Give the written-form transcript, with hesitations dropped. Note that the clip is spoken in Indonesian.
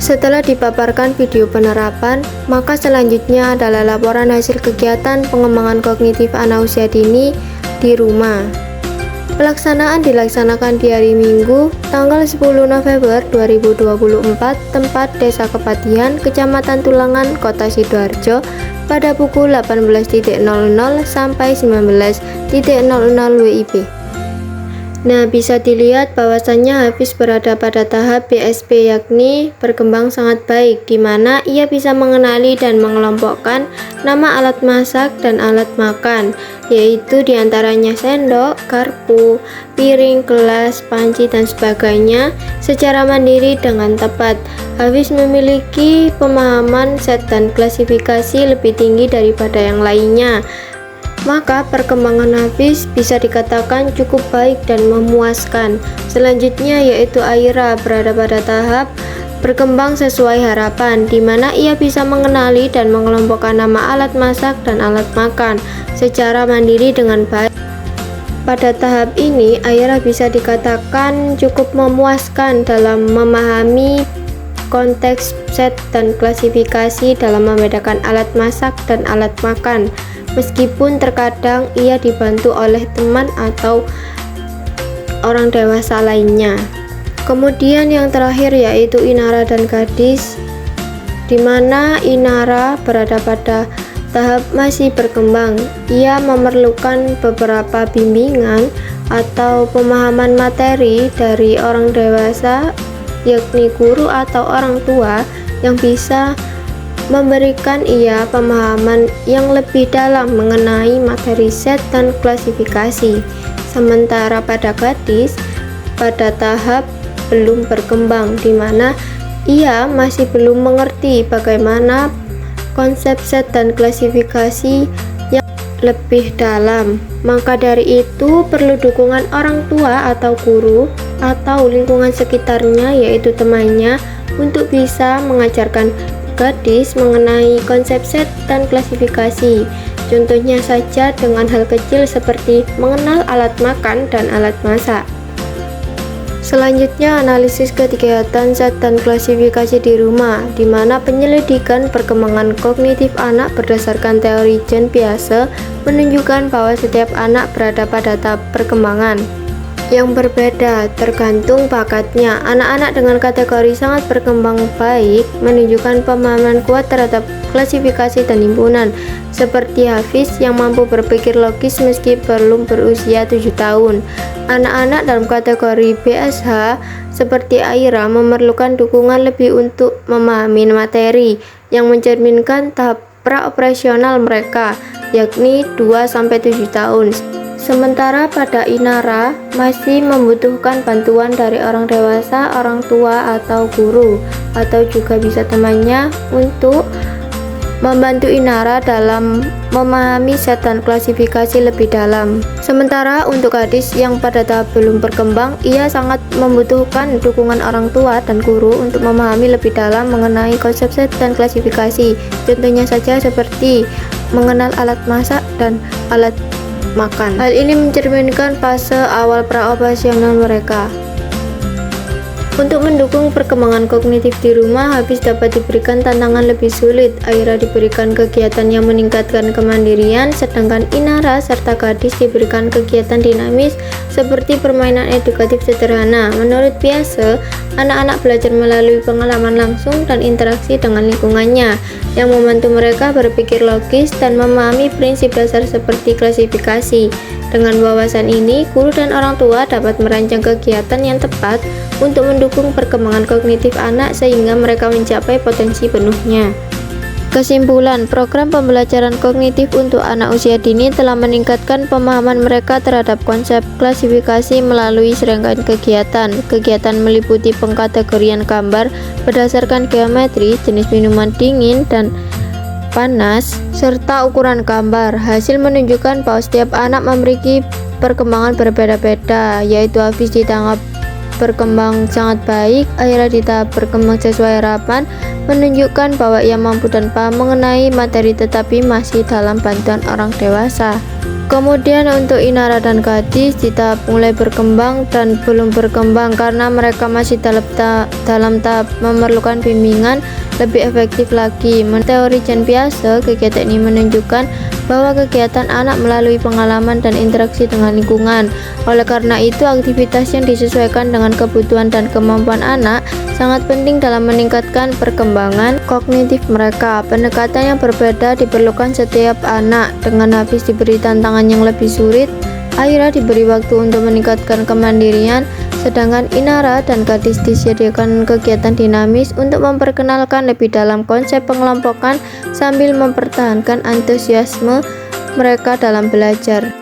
Setelah dipaparkan video penerapan, maka selanjutnya adalah laporan hasil kegiatan pengembangan kognitif anak usia dini di rumah. Pelaksanaan dilaksanakan di hari Minggu, tanggal 10 November 2024, tempat Desa Kepatihan, Kecamatan Tulangan, Kota Sidoarjo, pada pukul 18.00 sampai 19.00 WIB. Nah, bisa dilihat bahwasannya Hafiz berada pada tahap BSP, yakni berkembang sangat baik, di mana ia bisa mengenali dan mengelompokkan nama alat masak dan alat makan, yaitu diantaranya sendok, garpu, piring, gelas, panci, dan sebagainya secara mandiri dengan tepat. Hafiz memiliki pemahaman set dan klasifikasi lebih tinggi daripada yang lainnya. Maka perkembangan Hafiz bisa dikatakan cukup baik dan memuaskan. Selanjutnya yaitu Aira berada pada tahap berkembang sesuai harapan, di mana ia bisa mengenali dan mengelompokkan nama alat masak dan alat makan secara mandiri dengan baik. Pada tahap ini, Aira bisa dikatakan cukup memuaskan dalam memahami konteks set dan klasifikasi dalam membedakan alat masak dan alat makan. Meskipun terkadang ia dibantu oleh teman atau orang dewasa lainnya. Kemudian yang terakhir yaitu Inara dan Gadis, di mana Inara berada pada tahap masih berkembang. Ia memerlukan beberapa bimbingan atau pemahaman materi dari orang dewasa, yakni guru atau orang tua, yang bisa memberikan ia pemahaman yang lebih dalam mengenai materi set dan klasifikasi. Sementara pada Gadis pada tahap belum berkembang, di mana ia masih belum mengerti bagaimana konsep set dan klasifikasi yang lebih dalam. Maka dari itu perlu dukungan orang tua atau guru atau lingkungan sekitarnya, yaitu temannya, untuk bisa mengajarkan Gadis mengenai konsep set dan klasifikasi. Contohnya saja dengan hal kecil seperti mengenal alat makan dan alat masak. Selanjutnya analisis kegiatan set dan klasifikasi di rumah, di mana penyelidikan perkembangan kognitif anak berdasarkan teori John Piaget menunjukkan bahwa setiap anak berada pada tahap perkembangan yang berbeda tergantung bakatnya. Anak-anak dengan kategori sangat berkembang baik menunjukkan pemahaman kuat terhadap klasifikasi dan himpunan, seperti Hafiz yang mampu berpikir logis meski belum berusia 7 tahun. Anak-anak dalam kategori BSH seperti Aira memerlukan dukungan lebih untuk memahami materi yang mencerminkan tahap praoperasional mereka, yakni 2-7 tahun. Sementara pada Inara masih membutuhkan bantuan dari orang dewasa, orang tua atau guru, atau juga bisa temannya untuk membantu Inara dalam memahami set dan klasifikasi lebih dalam. Sementara untuk Gadis yang pada tahap belum berkembang, ia sangat membutuhkan dukungan orang tua dan guru untuk memahami lebih dalam mengenai konsep set dan klasifikasi. Contohnya saja seperti mengenal alat masak dan alat makan. Hal ini mencerminkan fase awal praoperasional mereka. Untuk mendukung perkembangan kognitif di rumah, Hafiz dapat diberikan tantangan lebih sulit. Aira diberikan kegiatan yang meningkatkan kemandirian, sedangkan Inara serta Gadis diberikan kegiatan dinamis seperti permainan edukatif sederhana. Menurut Piaget, anak-anak belajar melalui pengalaman langsung dan interaksi dengan lingkungannya, yang membantu mereka berpikir logis dan memahami prinsip dasar seperti klasifikasi. Dengan wawasan ini, guru dan orang tua dapat merancang kegiatan yang tepat untuk mendukung perkembangan kognitif anak sehingga mereka mencapai potensi penuhnya. Kesimpulan, program pembelajaran kognitif untuk anak usia dini telah meningkatkan pemahaman mereka terhadap konsep klasifikasi melalui serangkaian kegiatan. Kegiatan meliputi pengkategorian gambar berdasarkan geometri, jenis minuman dingin dan panas, serta ukuran gambar. Hasil menunjukkan bahwa setiap anak memiliki perkembangan berbeda-beda, yaitu Hafiz di tahap berkembang sangat baik, Aira di tahap berkembang sesuai harapan, menunjukkan bahwa ia mampu dan paham mengenai materi tetapi masih dalam bantuan orang dewasa. Kemudian untuk Inara dan Gadis di tahap mulai berkembang dan belum berkembang karena mereka masih dalam tahap memerlukan bimbingan lebih efektif lagi. Menurut teori Jen Piaget, kegiatan ini menunjukkan bahwa kegiatan anak melalui pengalaman dan interaksi dengan lingkungan. Oleh karena itu, aktivitas yang disesuaikan dengan kebutuhan dan kemampuan anak sangat penting dalam meningkatkan perkembangan kognitif mereka. Pendekatan yang berbeda diperlukan setiap anak. Dengan habis diberi tantangan yang lebih sulit, Aira diberi waktu untuk meningkatkan kemandirian, sedangkan Inara dan Gadis disediakan kegiatan dinamis untuk memperkenalkan lebih dalam konsep pengelompokan sambil mempertahankan antusiasme mereka dalam belajar.